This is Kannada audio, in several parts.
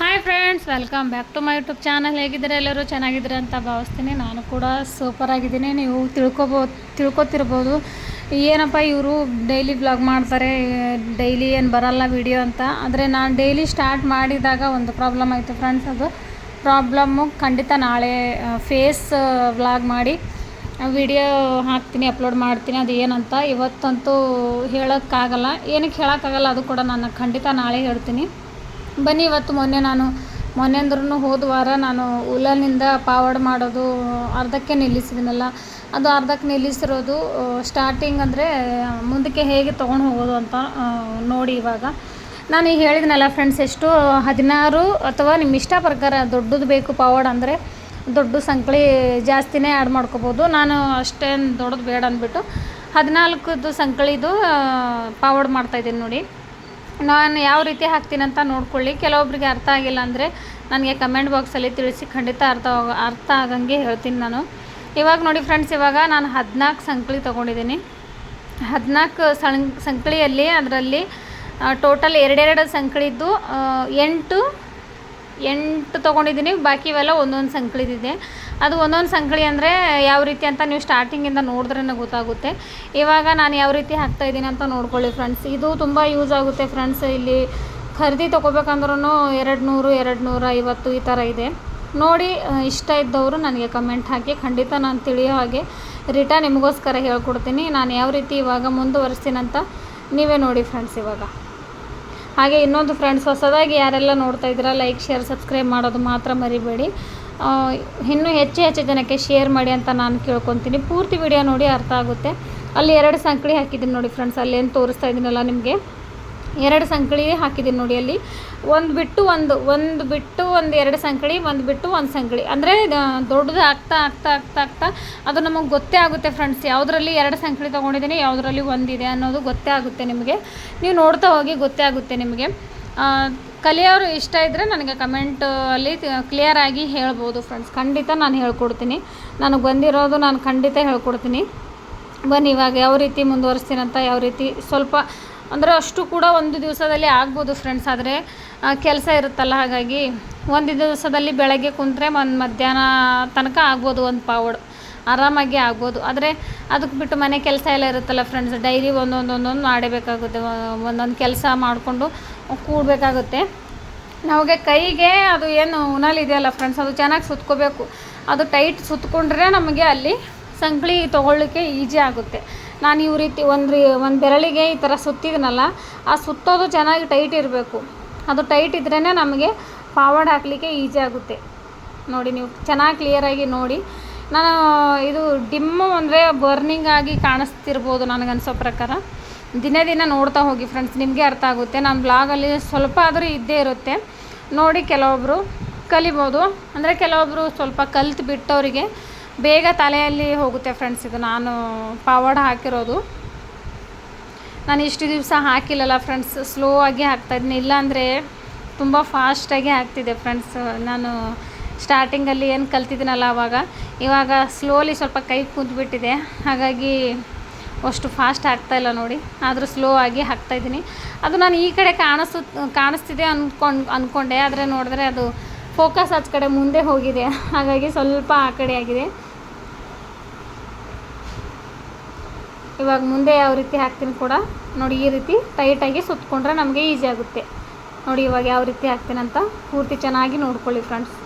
Hi friends, welcome back to my YouTube channel. ಹೇಗಿದ್ದೀರಾ? ಎಲ್ಲರೂ ಚೆನ್ನಾಗಿದ್ದೀರಾ ಅಂತ ಭಾವಿಸ್ತೀನಿ. ನಾನು ಕೂಡ ಸೂಪರ್ ಆಗಿದ್ದೀನಿ. ನೀವು ತಿಳ್ಕೊತಿರ್ಬೋದು ಏನಪ್ಪ ಇವರು ಡೈಲಿ ಬ್ಲಾಗ್ ಮಾಡ್ತಾರೆ, ಡೈಲಿ ಏನು ಬರಲ್ಲ ವಿಡಿಯೋ ಅಂತ. ಆದರೆ ನಾನು ಡೈಲಿ ಸ್ಟಾರ್ಟ್ ಮಾಡಿದಾಗ ಒಂದು ಪ್ರಾಬ್ಲಮ್ ಆಯಿತು ಫ್ರೆಂಡ್ಸ್. ಅದು ಪ್ರಾಬ್ಲಮ್ಮು ಖಂಡಿತ ನಾಳೆ ಫೇಸ್ ವ್ಲಾಗ್ ಮಾಡಿ ವಿಡಿಯೋ ಹಾಕ್ತೀನಿ, ಅಪ್ಲೋಡ್ ಮಾಡ್ತೀನಿ. ಅದು ಏನಂತ ಇವತ್ತಂತೂ ಹೇಳೋಕ್ಕಾಗಲ್ಲ. ಏನಕ್ಕೆ ಹೇಳೋಕ್ಕಾಗಲ್ಲ ಅದು ಕೂಡ ನಾನು ಖಂಡಿತ ನಾಳೆ ಹೇಳ್ತೀನಿ. ಬನ್ನಿ, ಇವತ್ತು ಮೊನ್ನೆ ಅಂದ್ರೂ ಹೋದ ವಾರ ನಾನು ಉಲ್ಲನಿಂದ ಪಾವಡ್ ಮಾಡೋದು ಅರ್ಧಕ್ಕೆ ನಿಲ್ಲಿಸಿದ್ದೀನಲ್ಲ, ಅದು ಅರ್ಧಕ್ಕೆ ನಿಲ್ಲಿಸಿರೋದು ಸ್ಟಾರ್ಟಿಂಗ್ ಅಂದರೆ ಮುಂದಕ್ಕೆ ಹೇಗೆ ತೊಗೊಂಡು ಹೋಗೋದು ಅಂತ ನೋಡಿ. ಇವಾಗ ನಾನು ಈಗ ಹೇಳಿದ್ನಲ್ಲ ಫ್ರೆಂಡ್ಸ್, ಎಷ್ಟು 16 ಅಥವಾ ನಿಮ್ಮ ಇಷ್ಟ ಪ್ರಕಾರ ದೊಡ್ಡದು ಬೇಕು ಪಾವಡ್ ಅಂದರೆ ದೊಡ್ಡ ಸಂಕಳಿ ಜಾಸ್ತಿನೇ ಆ್ಯಡ್ ಮಾಡ್ಕೋಬೋದು. ನಾನು ಅಷ್ಟೇನು ದೊಡ್ಡದು ಬೇಡ ಅಂದ್ಬಿಟ್ಟು 14 ಸಂಕಳಿದು ಪಾವಡ್ ಮಾಡ್ತಾಯಿದ್ದೀನಿ ನೋಡಿ. ನಾನು ಯಾವ ರೀತಿ ಹಾಕ್ತೀನಿ ಅಂತ ನೋಡ್ಕೊಳ್ಳಿ. ಕೆಲವೊಬ್ಬರಿಗೆ ಅರ್ಥ ಆಗಿಲ್ಲ ಅಂದರೆ ನನಗೆ ಕಮೆಂಟ್ ಬಾಕ್ಸಲ್ಲಿ ತಿಳಿಸಿ, ಖಂಡಿತ ಅರ್ಥ ಆಗಂಗೆ ಹೇಳ್ತೀನಿ ನಾನು. ಇವಾಗ ನೋಡಿ ಫ್ರೆಂಡ್ಸ್, ಇವಾಗ ನಾನು 14 ಸಂಕಳಿ ತೊಗೊಂಡಿದ್ದೀನಿ. 14 ಸಂಕಳಿಯಲ್ಲಿ ಅದರಲ್ಲಿ ಟೋಟಲ್ 2 ಸಂಕಳಿದ್ದು 8 ತೊಗೊಂಡಿದ್ದೀನಿ. ಬಾಕಿ ಇವೆಲ್ಲ ಒಂದೊಂದು ಸಂಕಳಿದಿದೆ. ಅದು ಒಂದೊಂದು ಸಂಕಳಿ ಅಂದರೆ ಯಾವ ರೀತಿ ಅಂತ ನೀವು ಸ್ಟಾರ್ಟಿಂಗಿಂದ ನೋಡಿದ್ರೇ ಗೊತ್ತಾಗುತ್ತೆ. ಇವಾಗ ನಾನು ಯಾವ ರೀತಿ ಹಾಕ್ತಾಯಿದ್ದೀನಿ ಅಂತ ನೋಡ್ಕೊಳ್ಳಿ ಫ್ರೆಂಡ್ಸ್. ಇದು ತುಂಬ ಯೂಸ್ ಆಗುತ್ತೆ ಫ್ರೆಂಡ್ಸ್. ಇಲ್ಲಿ ಖರೀದಿ ತೊಗೋಬೇಕಂದ್ರೂ 200, 250 ಈ ಥರ ಇದೆ ನೋಡಿ. ಇಷ್ಟ ಇದ್ದವರು ನನಗೆ ಕಮೆಂಟ್ ಹಾಕಿ, ಖಂಡಿತ ನಾನು ತಿಳಿಯೋ ಹಾಗೆ ರಿಟರ್ನ್ ನಿಮಗೋಸ್ಕರ ಹೇಳ್ಕೊಡ್ತೀನಿ. ನಾನು ಯಾವ ರೀತಿ ಇವಾಗ ಮುಂದುವರಿಸ್ತೀನಂತ ನೀವೇ ನೋಡಿ ಫ್ರೆಂಡ್ಸ್. ಇವಾಗ ಹಾಗೆ ಇನ್ನೊಂದು ಫ್ರೆಂಡ್ಸ್, ಹೊಸದಾಗಿ ಯಾರೆಲ್ಲ ನೋಡ್ತಾ ಇದ್ದೀರಾ, ಲೈಕ್, ಶೇರ್, ಸಬ್ಸ್ಕ್ರೈಬ್ ಮಾಡೋದು ಮಾತ್ರ ಮರಿಬೇಡಿ. ಇನ್ನೂ ಹೆಚ್ಚು ಜನಕ್ಕೆ ಶೇರ್ ಮಾಡಿ ಅಂತ ನಾನು ಕೇಳ್ಕೊತೀನಿ. ಪೂರ್ತಿ ವಿಡಿಯೋ ನೋಡಿ, ಅರ್ಥ ಆಗುತ್ತೆ. ಅಲ್ಲಿ 2 ಸಂಕಳಿ ಹಾಕಿದ್ದೀನಿ ನೋಡಿ ಫ್ರೆಂಡ್ಸ್. ಅಲ್ಲೇನು ತೋರಿಸ್ತಾ ಇದ್ದೀನಲ್ಲ ನಿಮಗೆ, 2 ಸಂಕಳಿ ಹಾಕಿದ್ದೀನಿ ನೋಡಿ. ಅಲ್ಲಿ ಒಂದು ಬಿಟ್ಟು ಒಂದು 2 ಸಂಕಳಿ, ಒಂದು ಬಿಟ್ಟು ಒಂದು ಸಂಕಳಿ ಅಂದರೆ ದೊಡ್ಡದು ಆಗ್ತಾ ಅದು ನಮಗೆ ಗೊತ್ತೇ ಆಗುತ್ತೆ ಫ್ರೆಂಡ್ಸ್. ಯಾವುದರಲ್ಲಿ 2 ಸಂಕಳಿ ತೊಗೊಂಡಿದ್ದೀನಿ, ಯಾವುದರಲ್ಲಿ ಒಂದಿದೆ ಅನ್ನೋದು ಗೊತ್ತೇ ಆಗುತ್ತೆ ನಿಮಗೆ. ನೀವು ನೋಡ್ತಾ ಹೋಗಿ ಗೊತ್ತೇ ಆಗುತ್ತೆ ನಿಮಗೆ. ಕಲಿಯೋರು ಇಷ್ಟ ಇದ್ದರೆ ನನಗೆ ಕಮೆಂಟಲ್ಲಿ ಕ್ಲಿಯರಾಗಿ ಹೇಳ್ಬೋದು ಫ್ರೆಂಡ್ಸ್. ಖಂಡಿತ ನಾನು ಹೇಳ್ಕೊಡ್ತೀನಿ. ನನಗೆ ಬಂದಿರೋದು ನಾನು ಖಂಡಿತ ಹೇಳ್ಕೊಡ್ತೀನಿ. ಬನ್ನಿ, ಇವಾಗ ಯಾವ ರೀತಿ ಮುಂದುವರಿಸ್ತೀನಂತ, ಯಾವ ರೀತಿ ಸ್ವಲ್ಪ ಅಂದರೆ ಅಷ್ಟು ಕೂಡ ಒಂದು ದಿವಸದಲ್ಲಿ ಆಗ್ಬೋದು ಫ್ರೆಂಡ್ಸ್. ಆದರೆ ಕೆಲಸ ಇರುತ್ತಲ್ಲ, ಹಾಗಾಗಿ ಒಂದು ದಿವಸದಲ್ಲಿ ಬೆಳಗ್ಗೆ ಕುಂತರೆ ಒಂದು ಮಧ್ಯಾಹ್ನ ತನಕ ಆಗ್ಬೋದು, ಒಂದು ಪಾವಡ್ ಆರಾಮಾಗಿ ಆಗ್ಬೋದು. ಆದರೆ ಅದಕ್ಕೆ ಬಿಟ್ಟು ಮನೆ ಕೆಲಸ ಎಲ್ಲ ಇರುತ್ತಲ್ಲ ಫ್ರೆಂಡ್ಸ್, ಡೈಲಿ ಒಂದೊಂದು ಮಾಡಬೇಕಾಗುತ್ತೆ. ಒಂದೊಂದು ಕೆಲಸ ಮಾಡಿಕೊಂಡು ಕೂಡಬೇಕಾಗುತ್ತೆ. ನಮಗೆ ಕೈಗೆ ಅದು ಏನು ಉಣಲಿದೆಯಲ್ಲ ಫ್ರೆಂಡ್ಸ್, ಅದು ಚೆನ್ನಾಗಿ ಸುತ್ಕೋಬೇಕು. ಅದು ಟೈಟ್ ಸುತ್ಕೊಂಡ್ರೆ ನಮಗೆ ಅಲ್ಲಿ ಸಂಕಳಿ ತೊಗೊಳ್ಳಿಕ್ಕೆ ಈಜಿ ಆಗುತ್ತೆ. ನಾನು ಈ ರೀತಿ ಒಂದು ಬೆರಳಿಗೆ ಈ ಥರ ಸುತ್ತಿದ್ನಲ್ಲ, ಆ ಸುತ್ತೋದು ಚೆನ್ನಾಗಿ ಟೈಟ್ ಇರಬೇಕು. ಅದು ಟೈಟ್ ಇದ್ರೇ ನಮಗೆ ಪಾವಡ್ ಹಾಕಲಿಕ್ಕೆ ಈಜಿ ಆಗುತ್ತೆ ನೋಡಿ. ನೀವು ಚೆನ್ನಾಗಿ ಕ್ಲಿಯರಾಗಿ ನೋಡಿ. ನಾನು ಇದು ಡಿಮ್ಮು ಅಂದರೆ ಬರ್ನಿಂಗ್ ಆಗಿ ಕಾಣಿಸ್ತಿರ್ಬೋದು ನನಗನ್ಸೋ ಪ್ರಕಾರ. ದಿನ ನೋಡ್ತಾ ಹೋಗಿ ಫ್ರೆಂಡ್ಸ್, ನಿಮಗೆ ಅರ್ಥ ಆಗುತ್ತೆ. ನಾನು ಬ್ಲಾಗಲ್ಲಿ ಸ್ವಲ್ಪ ಆದರೂ ಇದ್ದೇ ಇರುತ್ತೆ ನೋಡಿ. ಕೆಲವೊಬ್ಬರು ಕಲಿಬೋದು, ಅಂದರೆ ಕೆಲವೊಬ್ಬರು ಸ್ವಲ್ಪ ಕಲ್ತು ಬಿಟ್ಟವರಿಗೆ ಬೇಗ ತಲೆಯಲ್ಲಿ ಹೋಗುತ್ತೆ ಫ್ರೆಂಡ್ಸ್. ಇದು ನಾನು ಪಾವಡ್ ಹಾಕಿರೋದು, ನಾನು ಇಷ್ಟು ದಿವಸ ಹಾಕಿಲ್ಲಲ್ಲ ಫ್ರೆಂಡ್ಸ್, ಸ್ಲೋ ಆಗಿ ಹಾಕ್ತಾಯಿದ್ದೀನಿ. ಇಲ್ಲಾಂದರೆ ತುಂಬ ಫಾಸ್ಟಾಗಿ ಆಗ್ತಿದೆ ಫ್ರೆಂಡ್ಸ್. ನಾನು ಸ್ಟಾರ್ಟಿಂಗಲ್ಲಿ ಏನು ಕಲ್ತಿದ್ದೀನಲ್ಲ ಇವಾಗ ಸ್ಲೋಲಿ ಸ್ವಲ್ಪ ಕೈ ಕೂತ್ಬಿಟ್ಟಿದೆ, ಹಾಗಾಗಿ ಅಷ್ಟು ಫಾಸ್ಟ್ ಆಗ್ತಾಯಿಲ್ಲ ನೋಡಿ. ಆದರೂ ಸ್ಲೋ ಆಗಿ ಹಾಕ್ತಾಯಿದ್ದೀನಿ. ಅದು ನಾನು ಈ ಕಡೆ ಕಾಣಿಸ್ತಿದೆ ಅಂದ್ಕೊಂಡೆ, ಆದರೆ ನೋಡಿದ್ರೆ ಅದು ಫೋಕಸ್ ಆಚೆ ಕಡೆ ಮುಂದೆ ಹೋಗಿದೆ, ಹಾಗಾಗಿ ಸ್ವಲ್ಪ ಆ ಕಡೆ ಆಗಿದೆ. ಇವಾಗ ಮುಂದೆ ಯಾವ ರೀತಿ ಹಾಕ್ತೀನಿ ಕೂಡ ನೋಡಿ. ಈ ರೀತಿ ಟೈಟಾಗಿ ಸುತ್ತಕೊಂಡ್ರೆ ನಮಗೆ ಈಸಿ ಆಗುತ್ತೆ ನೋಡಿ. ಇವಾಗ ಯಾವ ರೀತಿ ಹಾಕ್ತೀನಂತ ಪೂರ್ತಿ ಚೆನ್ನಾಗಿ ನೋಡ್ಕೊಳ್ಳಿ ಫ್ರೆಂಡ್ಸ್.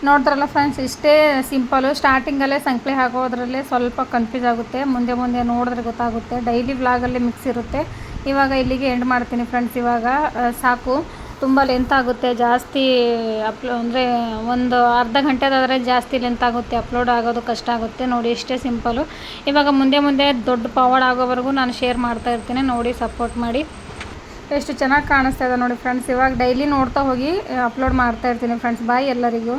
ನೋಡ್ತಾರಲ್ಲ ಫ್ರೆಂಡ್ಸ್, ಇಷ್ಟೇ ಸಿಂಪಲು. ಸ್ಟಾರ್ಟಿಂಗಲ್ಲೇ ಸಂಕಳಿ ಹಾಕೋದ್ರಲ್ಲೇ ಸ್ವಲ್ಪ ಕನ್ಫ್ಯೂಸ್ ಆಗುತ್ತೆ, ಮುಂದೆ ಮುಂದೆ ನೋಡಿದ್ರೆ ಗೊತ್ತಾಗುತ್ತೆ. ಡೈಲಿ ವ್ಲಾಗಲ್ಲಿ ಮಿಕ್ಸ್ ಇರುತ್ತೆ. ಇವಾಗ ಇಲ್ಲಿಗೆ ಎಂಡ್ ಮಾಡ್ತೀನಿ ಫ್ರೆಂಡ್ಸ್. ಇವಾಗ ಸಾಕು, ತುಂಬ ಲೆಂತ್ ಆಗುತ್ತೆ. ಜಾಸ್ತಿ ಅಂದರೆ ಒಂದು ಅರ್ಧ ಗಂಟೆದಾದರೆ ಜಾಸ್ತಿ ಲೆಂತ್ ಆಗುತ್ತೆ, ಅಪ್ಲೋಡ್ ಆಗೋದು ಕಷ್ಟ ಆಗುತ್ತೆ. ನೋಡಿ ಇಷ್ಟೇ ಸಿಂಪಲು. ಇವಾಗ ಮುಂದೆ ಮುಂದೆ ದೊಡ್ಡ ಪವಾಡ ಆಗೋವರೆಗೂ ನಾನು ಶೇರ್ ಮಾಡ್ತಾ ಇರ್ತೀನಿ, ನೋಡಿ ಸಪೋರ್ಟ್ ಮಾಡಿ. ಎಷ್ಟು ಚೆನ್ನಾಗಿ ಕಾಣಿಸ್ತಾ ಇದೆ ನೋಡಿ ಫ್ರೆಂಡ್ಸ್. ಇವಾಗ ಡೈಲಿ ನೋಡ್ತಾ ಹೋಗಿ ಅಪ್ಲೋಡ್ ಮಾಡ್ತಾ ಇರ್ತೀನಿ ಫ್ರೆಂಡ್ಸ್. ಬಾಯ್ ಎಲ್ಲರಿಗೂ.